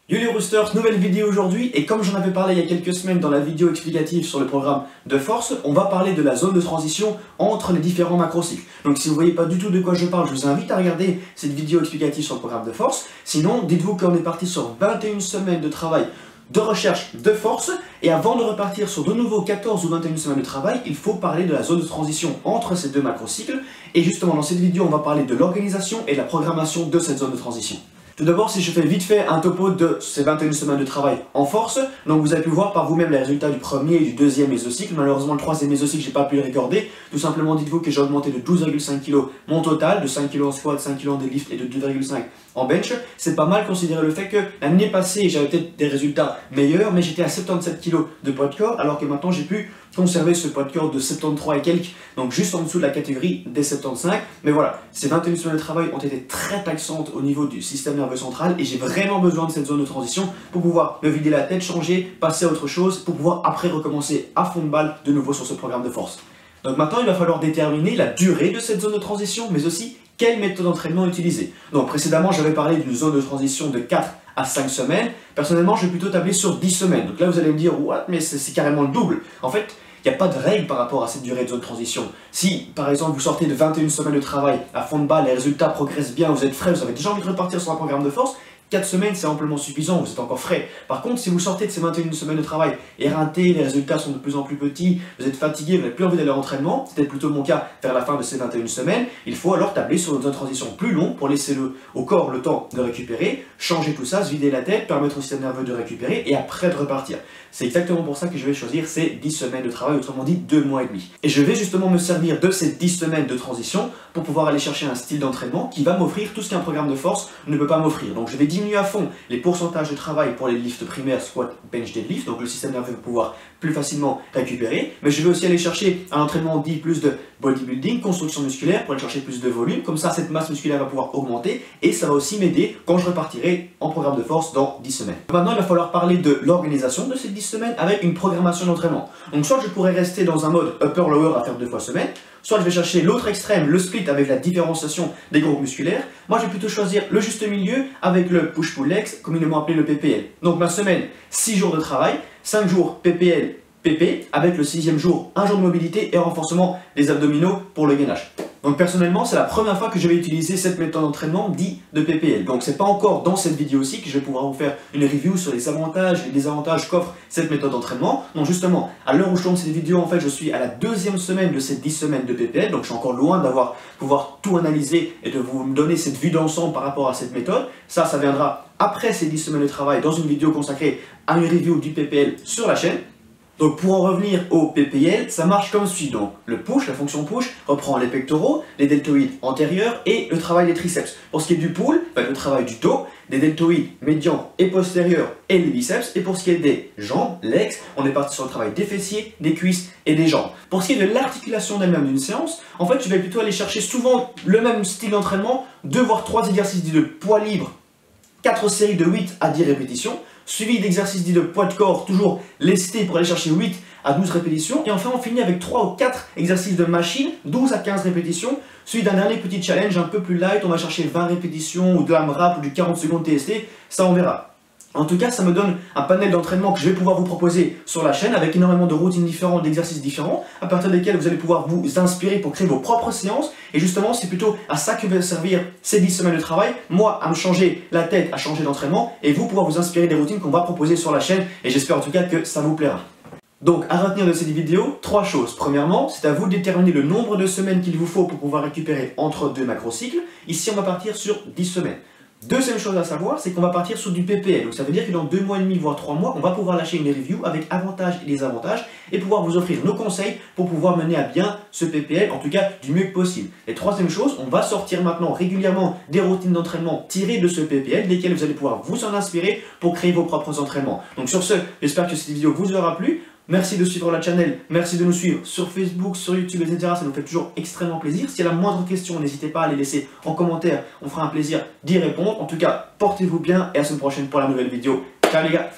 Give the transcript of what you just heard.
Yo les roosters, nouvelle vidéo aujourd'hui et comme j'en avais parlé il y a quelques semaines dans la vidéo explicative sur le programme de force, on va parler de la zone de transition entre les différents macrocycles. Donc si vous ne voyez pas du tout de quoi je parle, je vous invite à regarder cette vidéo explicative sur le programme de force. Sinon, dites-vous qu'on est parti sur 21 semaines de travail de recherche de force et avant de repartir sur de nouveau 14 ou 21 semaines de travail, il faut parler de la zone de transition entre ces deux macrocycles et justement dans cette vidéo, on va parler de l'organisation et de la programmation de cette zone de transition. Tout d'abord, si je fais vite fait un topo de ces 21 semaines de travail en force, donc vous avez pu voir par vous-même les résultats du premier et du deuxième mésocycle. Malheureusement, le troisième mésocycle, j'ai pas pu le recorder. Tout simplement, dites-vous que j'ai augmenté de 12,5 kg mon total, de 5 kg en squat, 5 kg en deadlift et de 2,5 en bench. C'est pas mal considéré le fait que l'année passée, j'avais peut-être des résultats meilleurs, mais j'étais à 77 kg de poids de corps, alors que maintenant j'ai pu conserver ce poids de corps de 73 et quelques, donc juste en dessous de la catégorie des 75. Mais voilà, ces 21 semaines de travail ont été très taxantes au niveau du système nerveux central et j'ai vraiment besoin de cette zone de transition pour pouvoir me vider la tête, changer, passer à autre chose, pour pouvoir après recommencer à fond de balle de nouveau sur ce programme de force. Donc maintenant, il va falloir déterminer la durée de cette zone de transition, mais aussi quelle méthode d'entraînement utiliser. Donc précédemment, j'avais parlé d'une zone de transition de 4 à 5 semaines. Personnellement, je vais plutôt tabler sur 10 semaines. Donc là, vous allez me dire, what, mais c'est carrément le double. En fait, il n'y a pas de règle par rapport à cette durée de zone de transition. Si, par exemple, vous sortez de 21 semaines de travail à fond de balle, les résultats progressent bien, vous êtes frais, vous avez déjà envie de repartir sur un programme de force, 4 semaines, c'est amplement suffisant, vous êtes encore frais. Par contre, si vous sortez de ces 21 semaines de travail éreintés, les résultats sont de plus en plus petits, vous êtes fatigué, vous n'avez plus envie d'aller à l'entraînement, c'était plutôt mon cas vers la fin de ces 21 semaines, il faut alors tabler sur une zone de transition plus longue pour laisser au corps le temps de récupérer, changer tout ça, se vider la tête, permettre au système nerveux de récupérer et après de repartir. C'est exactement pour ça que je vais choisir ces 10 semaines de travail, autrement dit 2 mois et demi. Et je vais justement me servir de ces 10 semaines de transition pour pouvoir aller chercher un style d'entraînement qui va m'offrir tout ce qu'un programme de force ne peut pas m'offrir. Donc je vais diminuer à fond les pourcentages de travail pour les lifts primaires, squat, bench, deadlift, donc le système nerveux va pouvoir plus facilement récupérer, mais je vais aussi aller chercher un entraînement dit plus de bodybuilding, construction musculaire, pour aller chercher plus de volume, comme ça cette masse musculaire va pouvoir augmenter, et ça va aussi m'aider quand je repartirai en programme de force dans 10 semaines. Maintenant il va falloir parler de l'organisation de ces 10 semaines avec une programmation d'entraînement. Donc soit je pourrais rester dans un mode upper-lower à faire 2 fois semaine, soit je vais chercher l'autre extrême, le split avec la différenciation des groupes musculaires. Moi je vais plutôt choisir le juste milieu avec le push-pull legs, communément appelé le PPL. Donc ma semaine, 6 jours de travail, 5 jours PPL, PP, avec le 6e jour, 1 jour de mobilité et renforcement des abdominaux pour le gainage. Donc personnellement, c'est la première fois que je vais utiliser cette méthode d'entraînement dit de PPL. Donc c'est pas encore dans cette vidéo-ci que je vais pouvoir vous faire une review sur les avantages et les désavantages qu'offre cette méthode d'entraînement. Donc justement, à l'heure où je tourne cette vidéo, en fait, je suis à la 2e semaine de ces 10 semaines de PPL. Donc je suis encore loin d'avoir pouvoir tout analyser et de vous donner cette vue d'ensemble par rapport à cette méthode. Ça viendra après ces 10 semaines de travail dans une vidéo consacrée à une review du PPL sur la chaîne. Donc pour en revenir au PPL, ça marche comme suit. Donc le push, la fonction push, reprend les pectoraux, les deltoïdes antérieurs et le travail des triceps. Pour ce qui est du pull, le travail du dos, des deltoïdes médians et postérieurs et les biceps. Et pour ce qui est des jambes, legs, on est parti sur le travail des fessiers, des cuisses et des jambes. Pour ce qui est de l'articulation d'elle-même d'une séance, en fait je vais plutôt aller chercher souvent le même style d'entraînement, 2 voire 3 exercices dits de poids libre, 4 séries de 8 à 10 répétitions, suivi d'exercices dits de poids de corps, toujours lestés pour aller chercher 8 à 12 répétitions. Et enfin, on finit avec 3 ou 4 exercices de machine, 12 à 15 répétitions, suivi d'un dernier petit challenge un peu plus light, on va chercher 20 répétitions ou de AMRAP ou du 40 secondes TST, ça on verra. En tout cas, ça me donne un panel d'entraînement que je vais pouvoir vous proposer sur la chaîne avec énormément de routines différentes, d'exercices différents, à partir desquels vous allez pouvoir vous inspirer pour créer vos propres séances. Et justement, c'est plutôt à ça que va servir ces 10 semaines de travail, moi à me changer la tête, à changer d'entraînement, et vous pouvoir vous inspirer des routines qu'on va proposer sur la chaîne. Et j'espère en tout cas que ça vous plaira. Donc, à retenir de cette vidéo, 3 choses. Premièrement, c'est à vous de déterminer le nombre de semaines qu'il vous faut pour pouvoir récupérer entre 2 macrocycles. Ici, on va partir sur 10 semaines. Deuxième chose à savoir, c'est qu'on va partir sur du PPL. Donc ça veut dire que dans 2 mois et demi, voire 3 mois, on va pouvoir lâcher une review avec avantages et désavantages et pouvoir vous offrir nos conseils pour pouvoir mener à bien ce PPL, en tout cas du mieux que possible. Et troisième chose, on va sortir maintenant régulièrement des routines d'entraînement tirées de ce PPL, desquelles vous allez pouvoir vous en inspirer pour créer vos propres entraînements. Donc sur ce, j'espère que cette vidéo vous aura plu. Merci de suivre la chaîne, merci de nous suivre sur Facebook, sur YouTube, etc. Ça nous fait toujours extrêmement plaisir. S'il y a la moindre question, n'hésitez pas à les laisser en commentaire. On fera un plaisir d'y répondre. En tout cas, portez-vous bien et à la semaine prochaine pour la nouvelle vidéo. Ciao les gars!